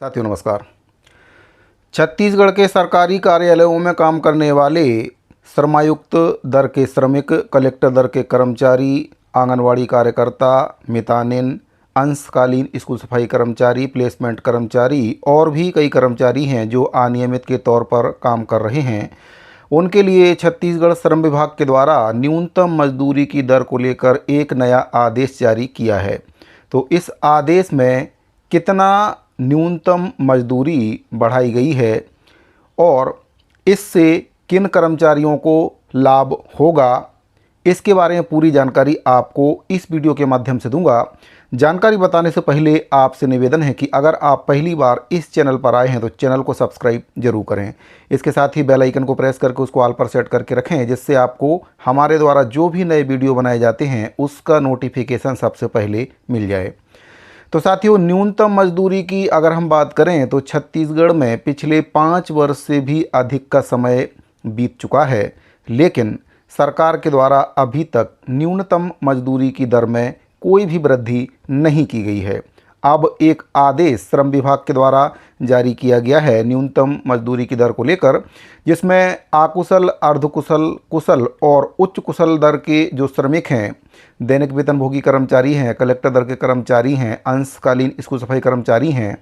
साथियों नमस्कार। छत्तीसगढ़ के सरकारी कार्यालयों में काम करने वाले श्रमायुक्त दर के श्रमिक, कलेक्टर दर के कर्मचारी, आंगनवाड़ी कार्यकर्ता, मितानिन, अंशकालीन स्कूल सफाई कर्मचारी, प्लेसमेंट कर्मचारी और भी कई कर्मचारी हैं जो अनियमित के तौर पर काम कर रहे हैं। उनके लिए छत्तीसगढ़ श्रम विभाग के द्वारा न्यूनतम मजदूरी की दर को लेकर एक नया आदेश जारी किया है। तो इस आदेश में कितना न्यूनतम मजदूरी बढ़ाई गई है और इससे किन कर्मचारियों को लाभ होगा, इसके बारे में पूरी जानकारी आपको इस वीडियो के माध्यम से दूंगा। जानकारी बताने से पहले आपसे निवेदन है कि अगर आप पहली बार इस चैनल पर आए हैं तो चैनल को सब्सक्राइब जरूर करें। इसके साथ ही बेल आइकन को प्रेस करके उसको ऑल पर सेट करके रखें, जिससे आपको हमारे द्वारा जो भी नए वीडियो बनाए जाते हैं उसका नोटिफिकेशन सबसे पहले मिल जाए। तो साथियों, न्यूनतम मजदूरी की अगर हम बात करें तो छत्तीसगढ़ में पिछले 5 वर्ष से भी अधिक का समय बीत चुका है, लेकिन सरकार के द्वारा अभी तक न्यूनतम मजदूरी की दर में कोई भी वृद्धि नहीं की गई है। अब एक आदेश श्रम विभाग के द्वारा जारी किया गया है न्यूनतम मजदूरी की दर को लेकर, जिसमें अकुशल, अर्धकुशल, कुशल और उच्च कुशल दर के जो श्रमिक हैं, दैनिक वेतनभोगी कर्मचारी हैं, कलेक्टर दर के कर्मचारी हैं, अंशकालीन स्कूल सफाई कर्मचारी हैं,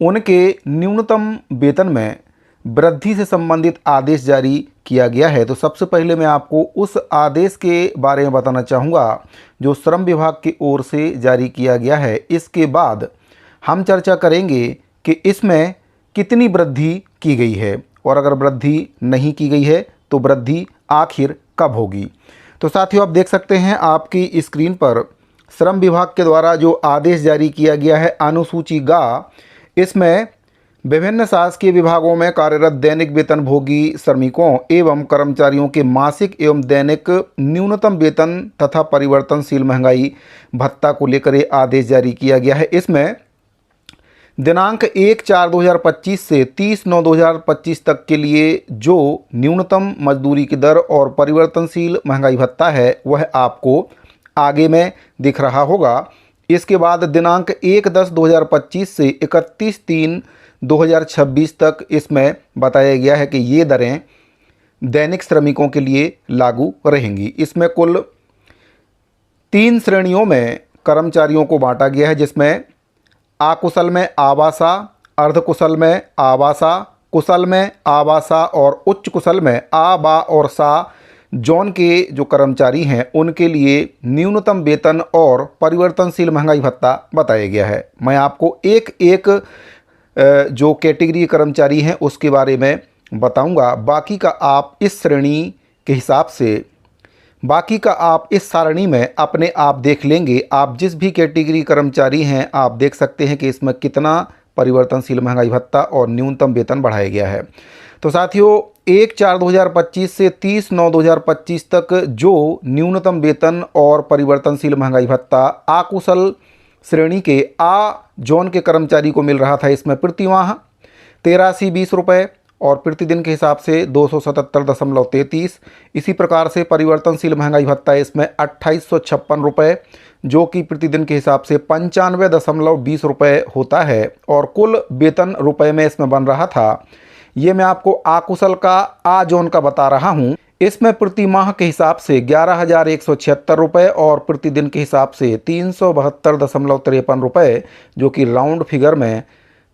उनके न्यूनतम वेतन में वृद्धि से संबंधित आदेश जारी किया गया है। तो सबसे पहले मैं आपको उस आदेश के बारे में बताना चाहूँगा जो श्रम विभाग की ओर से जारी किया गया है। इसके बाद हम चर्चा करेंगे कि इसमें कितनी वृद्धि की गई है और अगर वृद्धि नहीं की गई है तो वृद्धि आखिर कब होगी। तो साथियों, आप देख सकते हैं आपकी स्क्रीन पर श्रम विभाग के द्वारा जो आदेश जारी किया गया है अनुसूची ग, इसमें विभिन्न शासकीय विभागों में कार्यरत दैनिक वेतनभोगी श्रमिकों एवं कर्मचारियों के मासिक एवं दैनिक न्यूनतम वेतन तथा परिवर्तनशील महंगाई भत्ता को लेकर ये आदेश जारी किया गया है। इसमें दिनांक 1/4/2025 से 30/9/2025 तक के लिए जो न्यूनतम मजदूरी की दर और परिवर्तनशील महंगाई भत्ता है वह आपको आगे में दिख रहा होगा। इसके बाद दिनांक 1/10/2025 से 31/3/2026 तक इसमें बताया गया है कि ये दरें दैनिक श्रमिकों के लिए लागू रहेंगी। इसमें कुल 3 श्रेणियों में कर्मचारियों को बांटा गया है, जिसमें अकुशल में आवासा, अर्धकुशल में आवासा, कुशल में आवासा और उच्च कुशल में आ, बा और सा जॉन के जो कर्मचारी हैं उनके लिए न्यूनतम वेतन और परिवर्तनशील महंगाई भत्ता बताया गया है। मैं आपको एक एक जो कैटेगरी कर्मचारी हैं उसके बारे में बताऊंगा। बाकी का आप इस श्रेणी के हिसाब से, बाकी का आप इस सारणी में अपने आप देख लेंगे। आप जिस भी कैटेगरी कर्मचारी हैं आप देख सकते हैं कि इसमें कितना परिवर्तनशील महंगाई भत्ता और न्यूनतम वेतन बढ़ाया गया है। तो साथियों, 1/4/2025 से 30/9/2025 तक जो न्यूनतम वेतन और परिवर्तनशील महंगाई भत्ता अकुशल श्रेणी के आ जोन के कर्मचारी को मिल रहा था, इसमें प्रतिमाह 8320 रुपये और प्रतिदिन के हिसाब से 277.33। इसी प्रकार से परिवर्तनशील महंगाई भत्ता इसमें 2856 रुपये, जो कि प्रतिदिन के हिसाब से 95.20 रुपये होता है और कुल वेतन रुपये में इसमें बन रहा था। ये मैं आपको अकुशल का आ जोन का बता रहा हूँ। इसमें प्रति माह के हिसाब से 11,176 रुपये और प्रतिदिन के हिसाब से 372.53 रुपये, जो कि राउंड फिगर में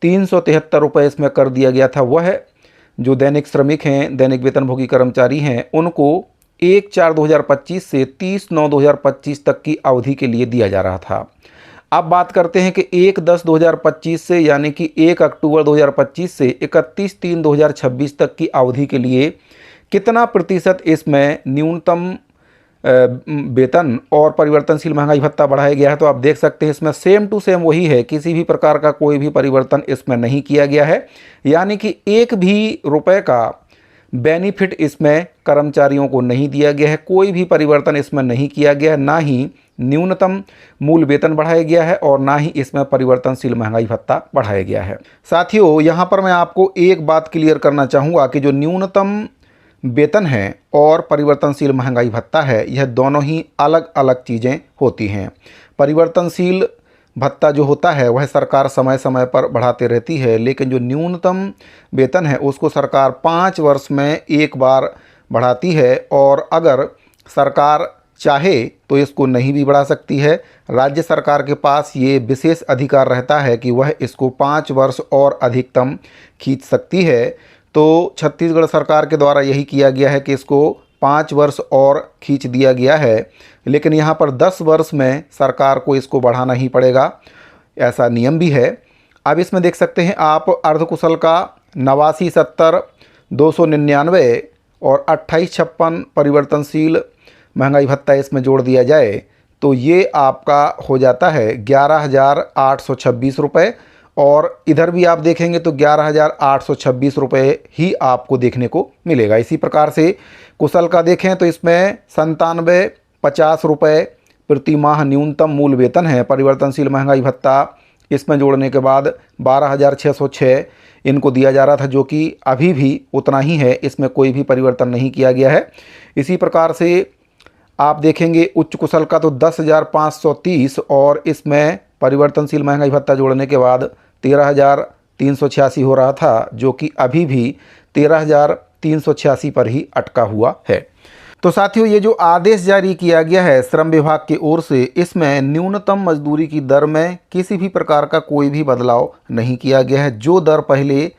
373 रुपये इसमें कर दिया गया था। वह जो दैनिक श्रमिक हैं, दैनिक वेतनभोगी कर्मचारी हैं, उनको 1/4/2025 से 30/9/2025 तक की अवधि के लिए दिया जा रहा था। अब बात करते हैं कि 1/10/2025 से यानी कि 1 अक्टूबर 2025 से 31/3/2026 तक की अवधि के लिए कितना प्रतिशत इसमें न्यूनतम वेतन और परिवर्तनशील महंगाई भत्ता बढ़ाया गया है। तो आप देख सकते हैं इसमें सेम टू सेम वही है, किसी भी प्रकार का कोई भी परिवर्तन इसमें नहीं किया गया है, यानी कि एक भी रुपए का बेनिफिट इसमें कर्मचारियों को नहीं दिया गया है। कोई भी परिवर्तन इसमें नहीं किया गया है, ना ही न्यूनतम मूल वेतन बढ़ाया गया है और ना ही इसमें परिवर्तनशील महंगाई भत्ता बढ़ाया गया है। साथियों, यहाँ पर मैं आपको एक बात क्लियर करना चाहूँगा कि जो न्यूनतम वेतन है और परिवर्तनशील महंगाई भत्ता है, यह दोनों ही अलग अलग चीज़ें होती हैं। परिवर्तनशील भत्ता जो होता है वह सरकार समय समय पर बढ़ाते रहती है, लेकिन जो न्यूनतम वेतन है उसको सरकार 5 वर्ष में एक बार बढ़ाती है। और अगर सरकार चाहे तो इसको नहीं भी बढ़ा सकती है। राज्य सरकार के पास ये विशेष अधिकार रहता है कि वह इसको 5 वर्ष और अधिकतम खींच सकती है। तो छत्तीसगढ़ सरकार के द्वारा यही किया गया है कि इसको 5 वर्ष और खींच दिया गया है, लेकिन यहाँ पर 10 वर्ष में सरकार को इसको बढ़ाना ही पड़ेगा, ऐसा नियम भी है। अब इसमें देख सकते हैं आप अर्धकुशल का 89, 70, 299 और 28, 56 परिवर्तनशील महंगाई भत्ता इसमें जोड़ दिया जाए तो ये आपका हो जाता है 11,826 रुपये। और इधर भी आप देखेंगे तो 11,826 रुपये ही आपको देखने को मिलेगा। इसी प्रकार से कुशल का देखें तो इसमें 97,50 रुपये प्रति माह न्यूनतम मूल वेतन है। परिवर्तनशील महंगाई भत्ता इसमें जोड़ने के बाद 12,606 इनको दिया जा रहा था, जो कि अभी भी उतना ही है, इसमें कोई भी परिवर्तन नहीं किया गया है। इसी प्रकार से आप देखेंगे उच्च कुशल का तो 10,530 और इसमें परिवर्तनशील महंगाई भत्ता जोड़ने के बाद 13,386 हो रहा था, जो कि अभी भी 13,386 पर ही अटका हुआ है। तो साथियों, ये जो आदेश जारी किया गया है श्रम विभाग की ओर से, इसमें न्यूनतम मजदूरी की दर में किसी भी प्रकार का कोई भी बदलाव नहीं किया गया है। जो दर पहले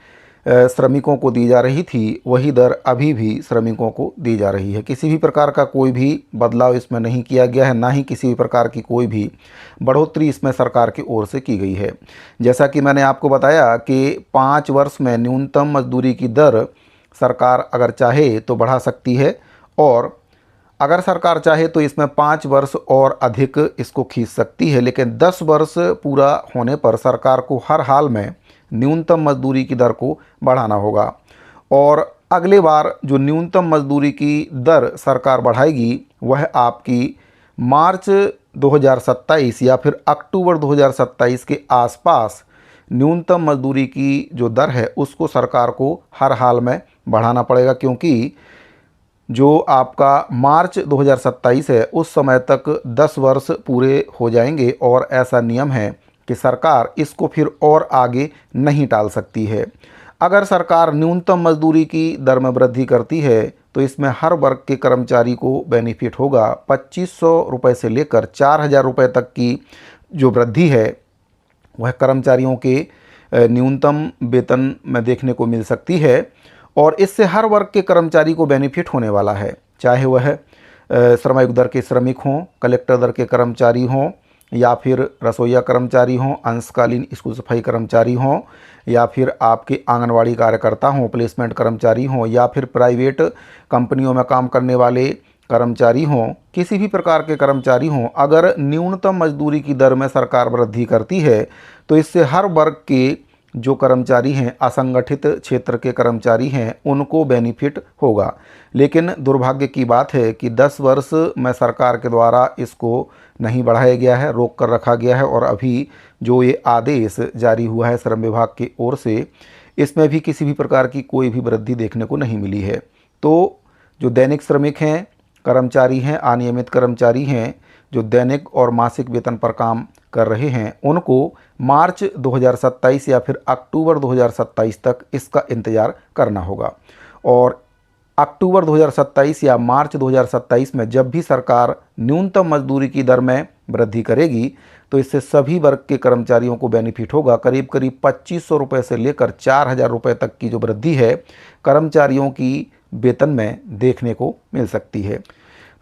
श्रमिकों को दी जा रही थी वही दर अभी भी श्रमिकों को दी जा रही है। किसी भी प्रकार का कोई भी बदलाव इसमें नहीं किया गया है, ना ही किसी भी प्रकार की कोई भी बढ़ोतरी इसमें सरकार की ओर से की गई है। जैसा कि मैंने आपको बताया कि 5 वर्ष में न्यूनतम मजदूरी की दर सरकार अगर चाहे तो बढ़ा सकती है, और अगर सरकार चाहे तो इसमें 5 वर्ष और अधिक इसको खींच सकती है। लेकिन 10 वर्ष पूरा होने पर सरकार को हर हाल में न्यूनतम मजदूरी की दर को बढ़ाना होगा। और अगले बार जो न्यूनतम मजदूरी की दर सरकार बढ़ाएगी वह आपकी मार्च 2027 या फिर अक्टूबर 2027 के आसपास न्यूनतम मजदूरी की जो दर है उसको सरकार को हर हाल में बढ़ाना पड़ेगा, क्योंकि जो आपका मार्च 2027 है उस समय तक 10 वर्ष पूरे हो जाएंगे और ऐसा नियम है कि सरकार इसको फिर और आगे नहीं टाल सकती है। अगर सरकार न्यूनतम मजदूरी की दर में वृद्धि करती है तो इसमें हर वर्ग के कर्मचारी को बेनिफिट होगा। 2,500 रुपये से लेकर 4,000 रुपये तक की जो वृद्धि है वह कर्मचारियों के न्यूनतम वेतन में देखने को मिल सकती है, और इससे हर वर्ग के कर्मचारी को बेनिफिट होने वाला है, चाहे वह श्रमायुक्त दर के श्रमिक हों, कलेक्टर दर के कर्मचारी हों, या फिर रसोईया कर्मचारी हों, अंशकालीन स्कूल सफाई कर्मचारी हों, या फिर आपके आंगनवाड़ी कार्यकर्ता हों, प्लेसमेंट कर्मचारी हों, या फिर प्राइवेट कंपनियों में काम करने वाले कर्मचारी हों, किसी भी प्रकार के कर्मचारी हों। अगर न्यूनतम मजदूरी की दर में सरकार वृद्धि करती है तो इससे हर वर्ग के जो कर्मचारी हैं, असंगठित क्षेत्र के कर्मचारी हैं, उनको बेनिफिट होगा। लेकिन दुर्भाग्य की बात है कि 10 वर्ष में सरकार के द्वारा इसको नहीं बढ़ाया गया है, रोक कर रखा गया है, और अभी जो ये आदेश जारी हुआ है श्रम विभाग की ओर से, इसमें भी किसी भी प्रकार की कोई भी वृद्धि देखने को नहीं मिली है। तो जो दैनिक श्रमिक हैं, कर्मचारी हैं, अनियमित कर्मचारी हैं, जो दैनिक और मासिक वेतन पर काम कर रहे हैं, उनको मार्च 2027 या फिर अक्टूबर 2027 तक इसका इंतज़ार करना होगा। और अक्टूबर 2027 या मार्च 2027 में जब भी सरकार न्यूनतम मजदूरी की दर में वृद्धि करेगी तो इससे सभी वर्ग के कर्मचारियों को बेनिफिट होगा। करीब करीब 2,500 रुपये से लेकर 4,000 रुपये तक की जो वृद्धि है कर्मचारियों की वेतन में देखने को मिल सकती है।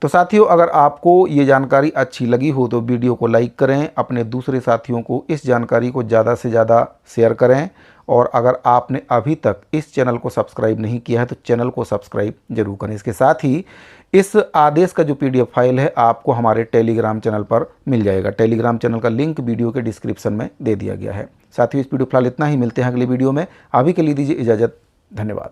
तो साथियों, अगर आपको ये जानकारी अच्छी लगी हो तो वीडियो को लाइक करें, अपने दूसरे साथियों को इस जानकारी को ज़्यादा से ज़्यादा शेयर करें, और अगर आपने अभी तक इस चैनल को सब्सक्राइब नहीं किया है तो चैनल को सब्सक्राइब जरूर करें। इसके साथ ही इस आदेश का जो PDF फाइल है आपको हमारे टेलीग्राम चैनल पर मिल जाएगा। टेलीग्राम चैनल का लिंक वीडियो के डिस्क्रिप्शन में दे दिया गया है। साथियों, इस वीडियो फिलहाल इतना ही, मिलते हैं अगली वीडियो में। अभी के लिए दीजिए इजाज़त, धन्यवाद।